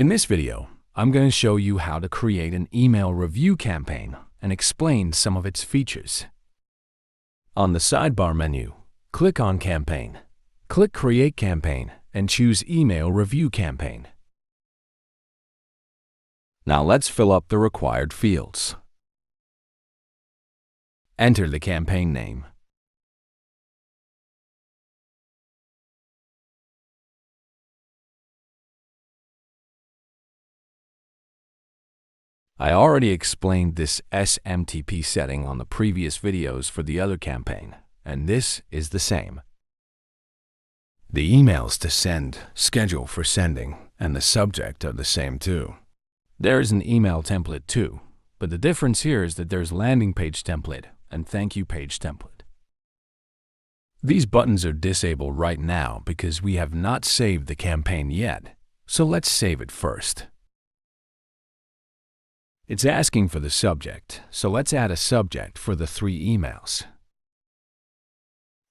In this video, I'm going to show you how to create an email review campaign and explain some of its features. On the sidebar menu, click on Campaign. Click Create Campaign and choose Email Review Campaign. Now let's fill up the required fields. Enter the campaign name. I already explained this SMTP setting on the previous videos for the other campaign, and this is the same. The emails to send, schedule for sending, and the subject are the same too. There is an email template too, but the difference here is that there's landing page template and thank you page template. These buttons are disabled right now because we have not saved the campaign yet, so let's save it first. It's asking for the subject, so let's add a subject for the 3 emails.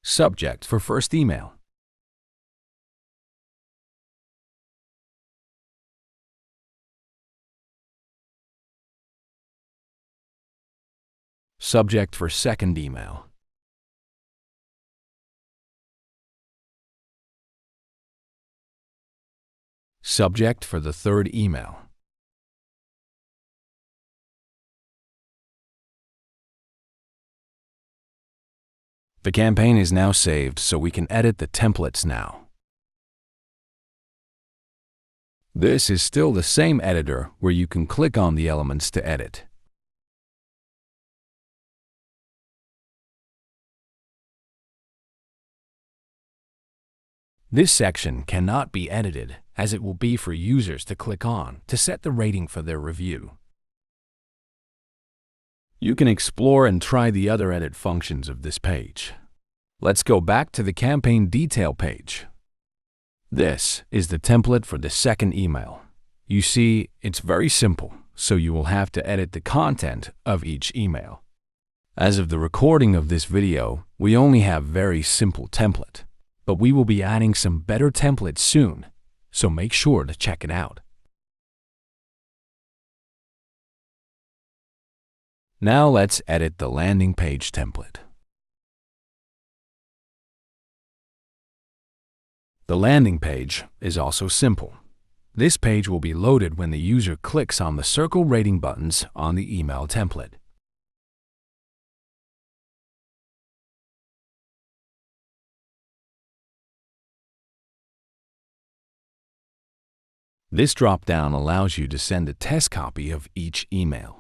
Subject for first email. Subject for second email. Subject for the third email. The campaign is now saved, so we can edit the templates now. This is still the same editor where you can click on the elements to edit. This section cannot be edited, as it will be for users to click on to set the rating for their review. You can explore and try the other edit functions of this page. Let's go back to the campaign detail page. This is the template for the second email. You see, it's very simple, so you will have to edit the content of each email. As of the recording of this video, we only have very simple template, but we will be adding some better templates soon, so make sure to check it out. Now let's edit the landing page template. The landing page is also simple. This page will be loaded when the user clicks on the circle rating buttons on the email template. This drop-down allows you to send a test copy of each email.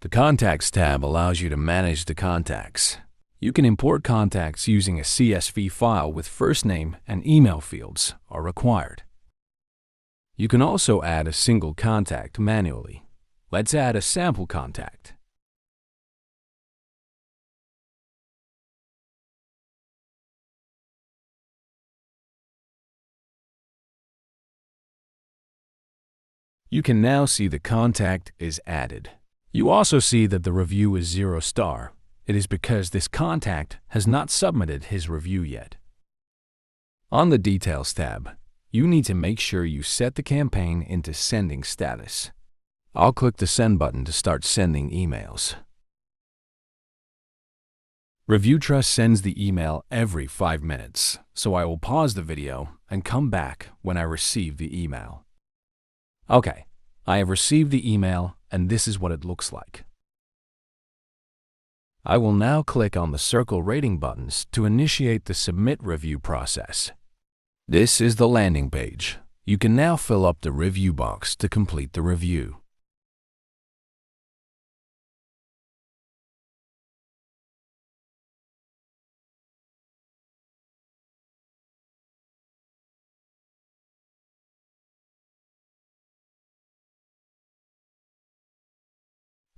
The Contacts tab allows you to manage the contacts. You can import contacts using a CSV file with first name and email fields are required. You can also add a single contact manually. Let's add a sample contact. You can now see the contact is added. You also see that the review is 0 star. It is because this contact has not submitted his review yet. On the Details tab, you need to make sure you set the campaign into sending status. I'll click the Send button to start sending emails. ReviewTrust sends the email every 5 minutes, so I will pause the video and come back when I receive the email. Okay, I have received the email and this is what it looks like. I will now click on the circle rating buttons to initiate the submit review process. This is the landing page. You can now fill up the review box to complete the review.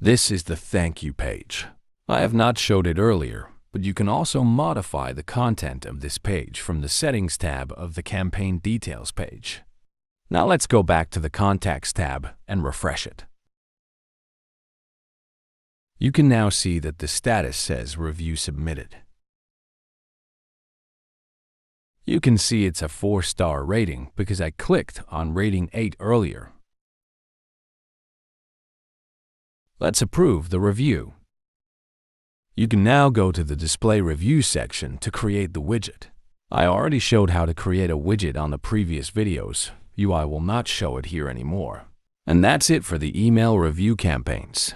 This is the thank you page. I have not showed it earlier, but you can also modify the content of this page from the Settings tab of the Campaign Details page. Now let's go back to the Contacts tab and refresh it. You can now see that the status says Review Submitted. You can see it's a 4-star rating because I clicked on rating 8 earlier. Let's approve the review. You can now go to the Display Review section to create the widget. I already showed how to create a widget on the previous videos. UI will not show it here anymore. And that's it for the email review campaigns.